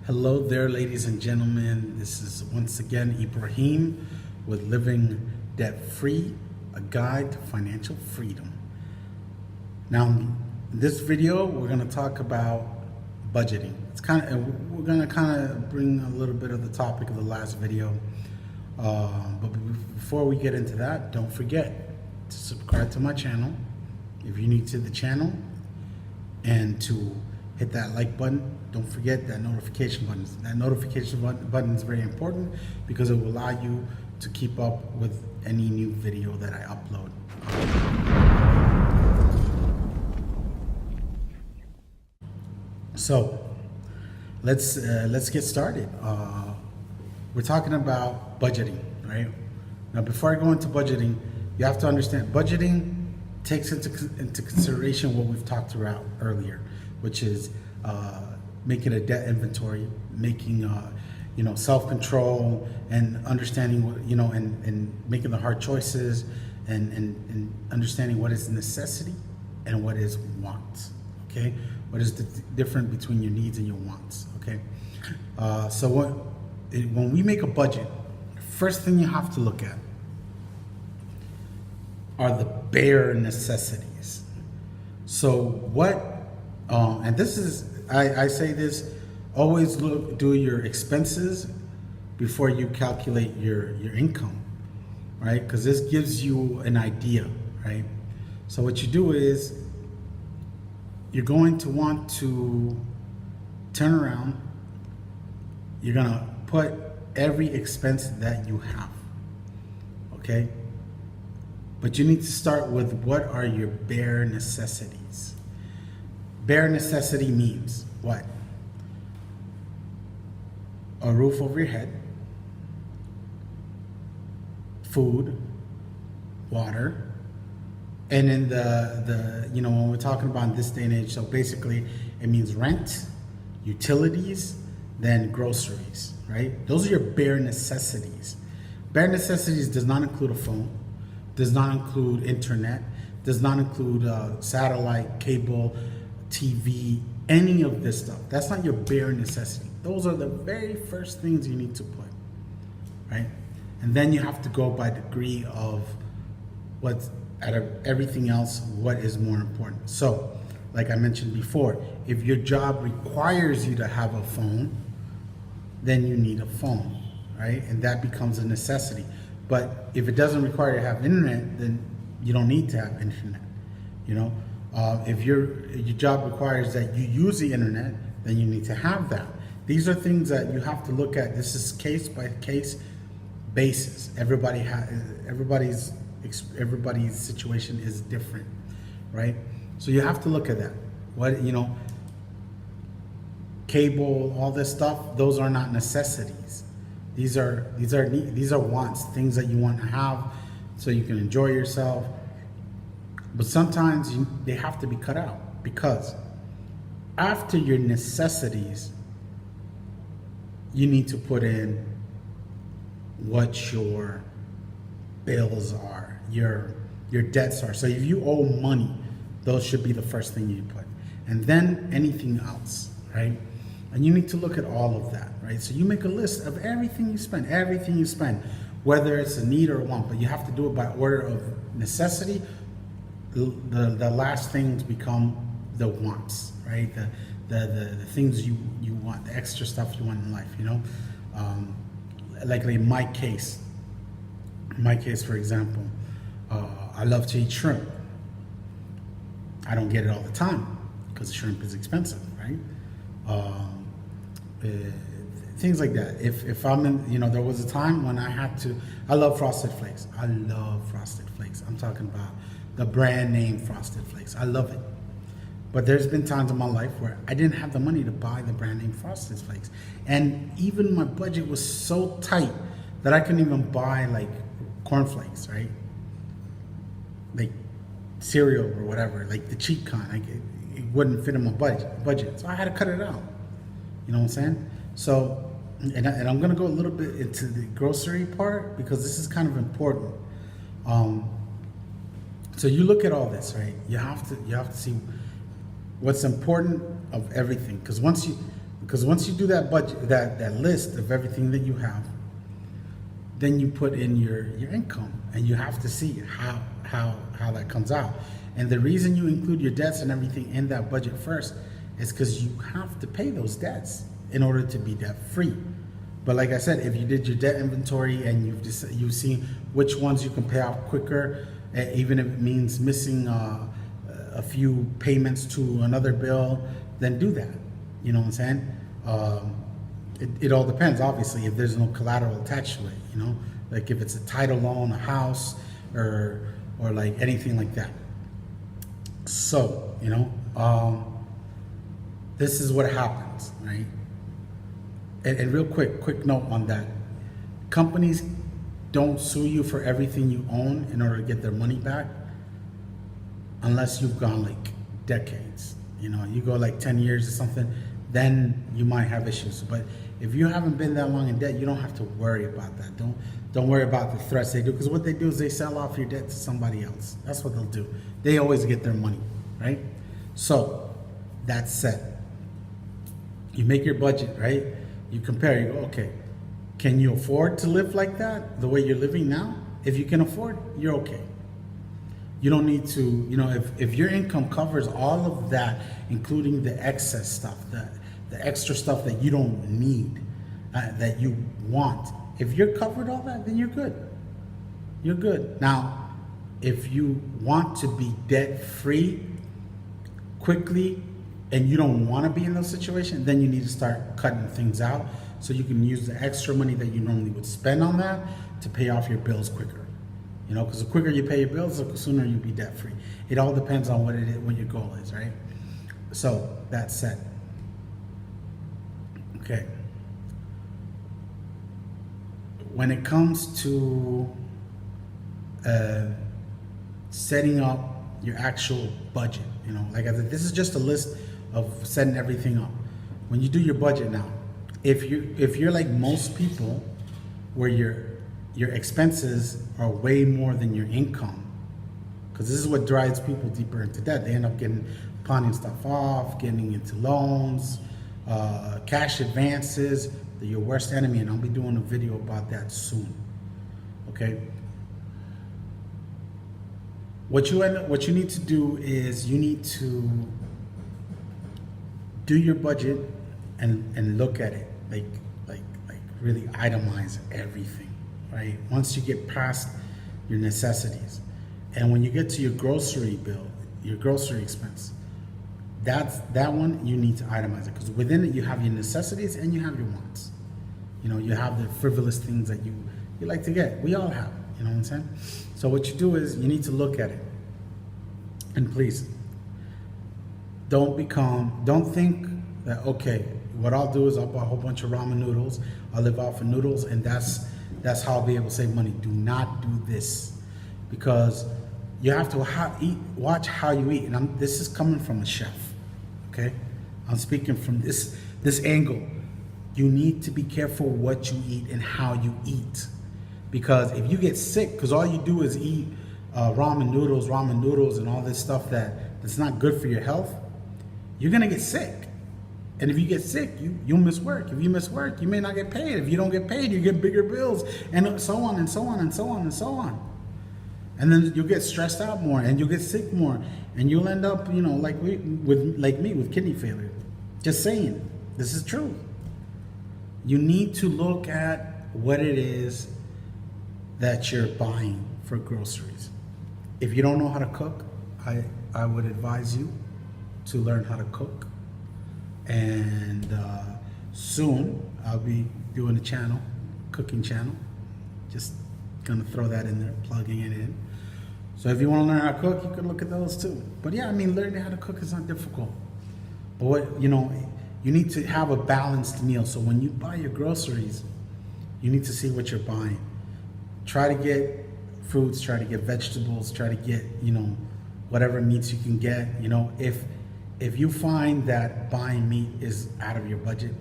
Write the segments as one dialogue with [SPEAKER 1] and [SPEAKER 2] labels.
[SPEAKER 1] Hello there, ladies and gentlemen. This is once again Ibrahim with Living Debt Free, a guide to financial freedom. Now, in this video, we're going to talk about budgeting. We're going to bring a little bit of the topic of the last video. But before we get into that, don't forget to subscribe to my channel if you're new to the channel, and to hit that like button. Don't forget that notification button. That notification button is very important because it will allow you to keep up with any new video that I upload. So let's get started. We're talking about budgeting, right? Now, before I go into budgeting, you have to understand budgeting takes into consideration what we've talked about earlier, which is making a debt inventory, making self-control, and understanding what and making the hard choices, and understanding what is necessity and what is wants. Okay, what is the difference between your needs and your wants? Okay, so when we make a budget, first thing you have to look at are the bare necessities. So what, and this is, I say this, always do your expenses before you calculate your income, right? Because this gives you an idea, right? So what you do is, you're going to want to turn around, you're gonna put every expense that you have, okay? But you need to start with what are your bare necessities. Bare necessity means what? A roof over your head, food, water, and in the when we're talking about this day and age, so basically it means rent, utilities, then groceries, right? Those are your bare necessities. Bare necessities does not include a phone, does not include internet, does not include satellite, cable, TV, any of this stuff. That's not your bare necessity. Those are the very first things you need to put, right? And then you have to go by degree of what's out of everything else, what is more important. So, like I mentioned before, if your job requires you to have a phone, then you need a phone, right? And that becomes a necessity. But if it doesn't require you to have internet, then you don't need to have internet. If your job requires that you use the internet, then you need to have that. These are things that you have to look at. This is case by case basis. Everybody's situation is different, right? So you have to look at that. Cable, all this stuff, those are not necessities. These are wants, things that you want to have so you can enjoy yourself. But sometimes they have to be cut out, because after your necessities, you need to put in what your bills are, your debts are. So if you owe money, those should be the first thing you put, and then anything else, right? And you need to look at all of that, right? So you make a list of everything you spend, whether it's a need or a want, but you have to do it by order of necessity. The last things become the wants, right? The things you want, the extra stuff you want in life, like in my case, for example, I love to eat shrimp. I don't get it all the time because shrimp is expensive, right? Things like that. If I'm in, there was a time when I love Frosted Flakes. I love Frosted Flakes. I'm talking about the brand name Frosted Flakes. I love it. But there's been times in my life where I didn't have the money to buy the brand name Frosted Flakes. And even my budget was so tight that I couldn't even buy like cornflakes, right? Like cereal or whatever, like the cheap kind. It wouldn't fit in my budget. So I had to cut it out. You know what I'm saying? So, and I'm gonna go a little bit into the grocery part because this is kind of important. So you look at all this, right? You have to see what's important of everything, because once Because once you do that budget, that list of everything that you have, then you put in your income, and you have to see how that comes out. And the reason you include your debts and everything in that budget first is because you have to pay those debts in order to be debt free. But like I said, if you did your debt inventory and you've seen which ones you can pay off quicker, even if it means missing a few payments to another bill, then do that. You know what I'm saying? It all depends, obviously, if there's no collateral attached to it. You know, like if it's a title loan, a house, or like anything like that. So, you know, this is what happens, right? And real quick note on that. Companies don't sue you for everything you own in order to get their money back unless you've gone like decades. You know, you go like 10 years or something, then you might have issues. But if you haven't been that long in debt, you don't have to worry about that. Don't worry about the threats they do, because what they do is they sell off your debt to somebody else. That's what they'll do. They always get their money, right? So that said, you make your budget, right? You compare, you go, okay, can you afford to live like that, the way you're living now? If you can afford, you're okay. You don't need to, you know, if your income covers all of that, including the excess stuff, the extra stuff that you don't need, that you want, if you're covered all that, then you're good. You're good. Now, if you want to be debt free quickly, and you don't want to be in those situations, then you need to start cutting things out so you can use the extra money that you normally would spend on that to pay off your bills quicker. You know, because the quicker you pay your bills, the sooner you'll be debt free. It all depends on what it is, what your goal is, right? So that said, okay. When it comes to setting up your actual budget, you know, like I said, this is just a list of setting everything up. When you do your budget now, if you're like most people, where your expenses are way more than your income, because this is what drives people deeper into debt. They end up pawning stuff off, getting into loans, cash advances. They're your worst enemy, and I'll be doing a video about that soon. Okay. What you need to do is you need to do your budget and look at it, like really itemize everything, right? Once you get past your necessities, and when you get to your grocery bill, your grocery expense, that one you need to itemize it, because within it you have your necessities and you have your wants. You know, you have the frivolous things that you like to get. We all have, you know what I'm saying? So what you do is you need to look at it, and please don't think that, okay, what I'll do is I'll buy a whole bunch of ramen noodles, I'll live off of noodles, and that's how I'll be able to save money. Do not do this, because you have to watch how you eat. And this is coming from a chef, okay? I'm speaking from this angle. You need to be careful what you eat and how you eat, because if you get sick, because all you do is eat ramen noodles and all this stuff that's not good for your health, you're gonna get sick. And if you get sick, you'll miss work. If you miss work, you may not get paid. If you don't get paid, you get bigger bills, and so on and so on and so on and so on. And then you'll get stressed out more, and you'll get sick more, and you'll end up, you know, like me with kidney failure. Just saying, this is true. You need to look at what it is that you're buying for groceries. If you don't know how to cook, I would advise you to learn how to cook. And soon I'll be doing a cooking channel. Just gonna throw that in there, plugging it in. So if you want to learn how to cook, you can look at those too. But yeah, I mean, learning how to cook is not difficult. But you need to have a balanced meal. So when you buy your groceries, you need to see what you're buying. Try to get fruits, try to get vegetables, try to get, whatever meats you can get. If you find that buying meat is out of your budget,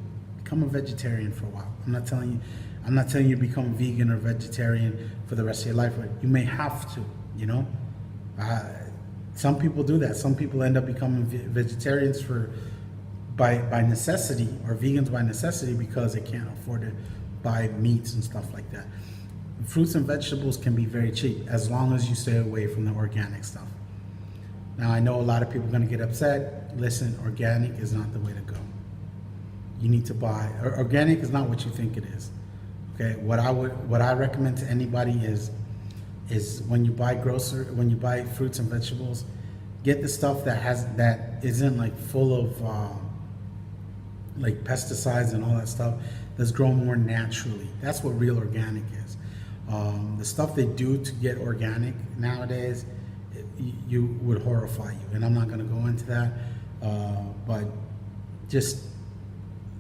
[SPEAKER 1] become a vegetarian for a while. I'm not telling you to become vegan or vegetarian for the rest of your life, but you may have to, Some people do that. Some people end up becoming vegetarians for by necessity, or vegans by necessity, because they can't afford to buy meats and stuff like that. Fruits and vegetables can be very cheap as long as you stay away from the organic stuff. Now, I know a lot of people are going to get upset. Listen, organic is not the way to go. You need to buy, organic is not what you think it is. Okay, what I recommend to anybody is when you buy fruits and vegetables, get the stuff that isn't like full of like pesticides and all that stuff, that's grown more naturally. That's what real organic is. The stuff they do to get organic nowadays, you would horrify you, and I'm not going to go into that, but just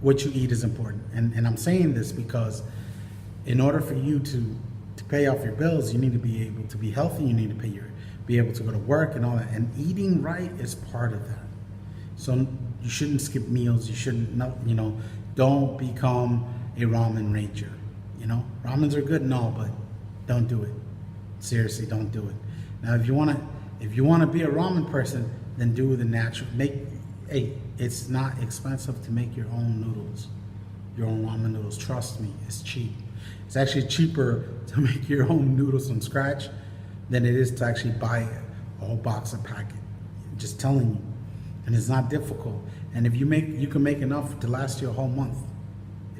[SPEAKER 1] what you eat is important. And I'm saying this because in order for you to pay off your bills, you need to be able to be healthy, you need to be able to go to work and all that, and eating right is part of that. So you shouldn't skip meals, you shouldn't, don't become a ramen ranger. Ramens are good and all, but don't do it. Seriously, don't do it. Now, if you want to be a ramen person, then do the natural. It's not expensive to make your own noodles, your own ramen noodles. Trust me, it's cheap. It's actually cheaper to make your own noodles from scratch than it is to actually buy a whole box of packet. Just telling you, and it's not difficult. And if you can make enough to last you a whole month.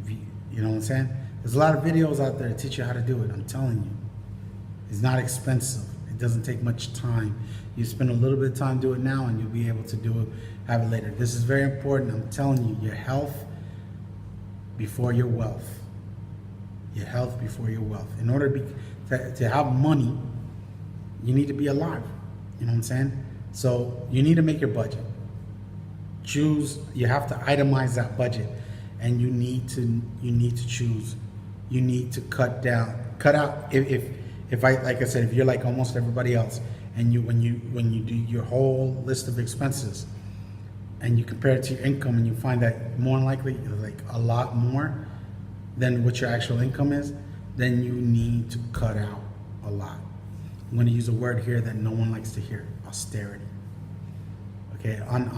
[SPEAKER 1] You know what I'm saying? There's a lot of videos out there to teach you how to do it. I'm telling you, it's not expensive. It doesn't take much time. You spend a little bit of time do it now, and you'll be able to have it later. This is very important. I'm telling you, your health before your wealth. Your health before your wealth. In order to have money, you need to be alive. You know what I'm saying? So you need to make your budget. You have to itemize that budget, and you need to choose. You need to cut out. If you're like almost everybody else, and when you do your whole list of expenses, and you compare it to your income, and you find that more than likely like a lot more than what your actual income is, then you need to cut out a lot. I'm going to use a word here that no one likes to hear: austerity. Okay, on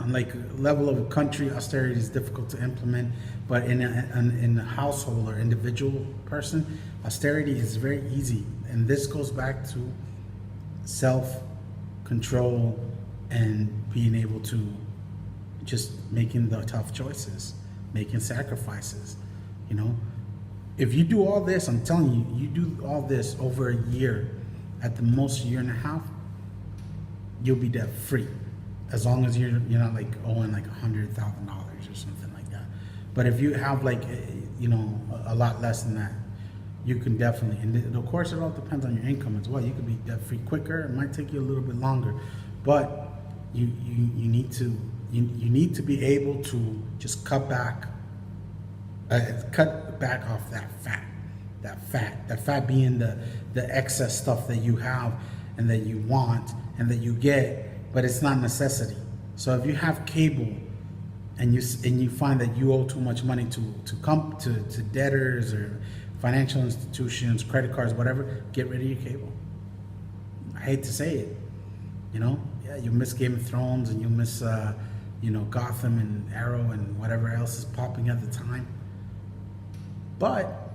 [SPEAKER 1] like level of a country, austerity is difficult to implement, but in a household or individual person, austerity is very easy. And this goes back to self-control and being able to just making the tough choices, making sacrifices. If you do all this, I'm telling you, you do all this over a year, at the most year and a half, you'll be debt free, as long as you're not like owing like $100,000 or something like that. But if you have like a lot less than that, you can definitely. And of course, it all depends on your income as well. You could be debt free quicker. It might take you a little bit longer, but you need to be able to just cut back off that fat being the excess stuff that you have and that you want and that you get, but it's not necessity. So if you have cable and you find that you owe too much money to debtors or financial institutions, credit cards, whatever, get rid of your cable. I hate to say it, yeah, you miss Game of Thrones and you miss Gotham and Arrow and whatever else is popping at the time, but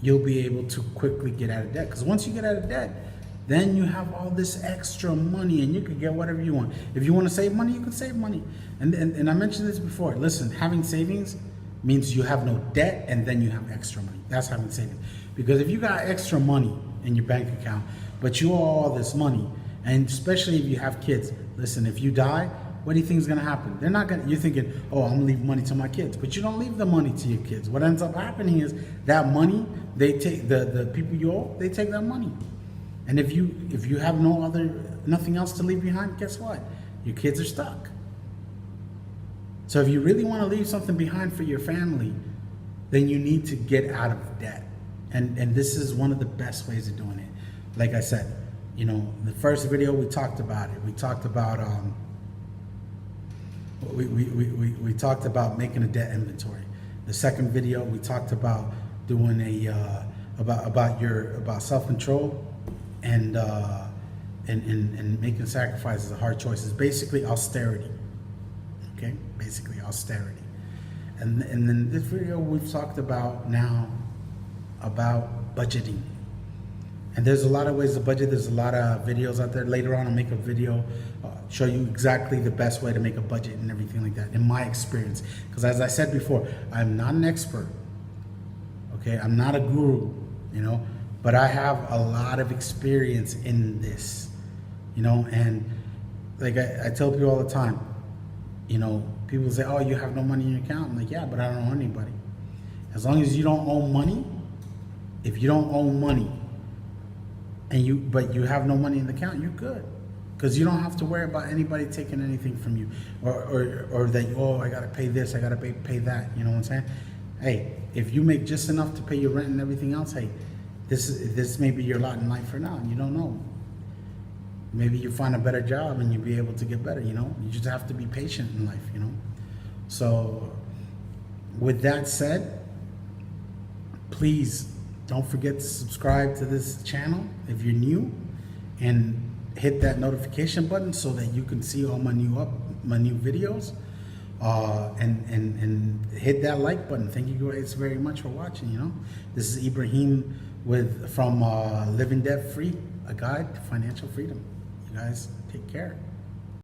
[SPEAKER 1] you'll be able to quickly get out of debt, because once you get out of debt, then you have all this extra money and you can get whatever you want. If you want to save money, you can save money. And I mentioned this before. Listen, having savings means you have no debt and then you have extra money. That's having savings. Because if you got extra money in your bank account, but you owe all this money, and especially if you have kids, listen, if you die, what do you think is going to happen? You're thinking, oh, I'm going to leave money to my kids. But you don't leave the money to your kids. What ends up happening is that money, they take, the people you owe, they take that money. And if you have nothing else to leave behind, guess what? Your kids are stuck. So if you really want to leave something behind for your family, then you need to get out of debt. And this is one of the best ways of doing it. Like I said, the first video we talked about it. We talked about we talked about making a debt inventory. The second video we talked about doing about self-control and making sacrifices, hard choices, basically austerity. basically austerity. And in this video, we've talked about now about budgeting. And there's a lot of ways to budget. There's a lot of videos out there. Later on, I'll make a video, show you exactly the best way to make a budget and everything like that, in my experience. Because as I said before, I'm not an expert. Okay, I'm not a guru, you know, but I have a lot of experience in this, you know, and like I tell people all the time, you know, people say, oh, you have no money in your account. I'm like, yeah, but I don't owe anybody. As long as you don't owe money, if you don't owe money, but you have no money in the account, you're good. Because you don't have to worry about anybody taking anything from you, or that, oh, I gotta pay this, I gotta pay that, you know what I'm saying? Hey, if you make just enough to pay your rent and everything else, hey, this may be your lot in life for now, and you don't know. Maybe you find a better job and you'll be able to get better, you know? You just have to be patient in life, you know? So, with that said, please don't forget to subscribe to this channel if you're new, and hit that notification button so that you can see all my new videos. And hit that like button. Thank you guys very much for watching. You know, this is Ibrahim from Living Debt Free, a guide to financial freedom. You guys take care.